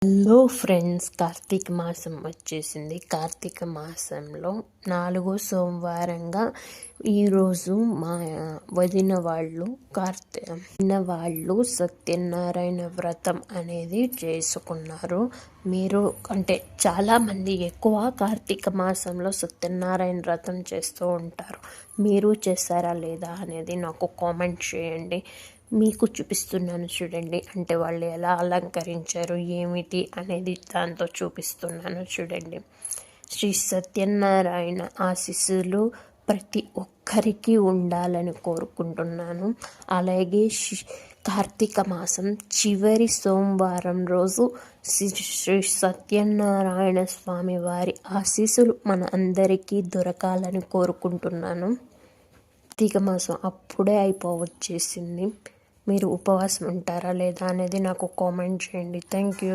Hello friends, Karthika మాసం వచ్చేసింది. కార్తీక మాసంలో 4వ సోమవారంగా ఈరోజు మా వదిన వాళ్ళు సత్యనారాయణ వ్రతం అనేది చేసుకున్నారు. మీరు అంటే చాలామంది ఎక్కువ కార్తీక మాసంలో సత్యనారాయణ వ్రతం చేస్తూ ఉంటారు. మీరు చేస్తారా లేదా అనేది నాకు కామెంట్ చేయండి. మీకు చూపిస్తున్నాను చూడండి. అంటే వాళ్ళు ఎలా అలంకరించారు ఏమిటి అనేది దాంతో చూపిస్తున్నాను చూడండి. శ్రీ సత్యనారాయణ ఆశీస్సులు ప్రతి ఒక్కరికి ఉండాలని కోరుకుంటున్నాను. అలాగే కార్తీక మాసం చివరి సోమవారం రోజు శ్రీ సత్యనారాయణ స్వామి వారి ఆశీస్సులు మన అందరికీ దొరకాలని కోరుకుంటున్నాను. కార్తీక మాసం అప్పుడే అయిపోవచ్చేసింది. మీరు ఉపవాసం ఉంటారా లేదా అనేది నాకు కామెంట్ చేయండి. Thank you.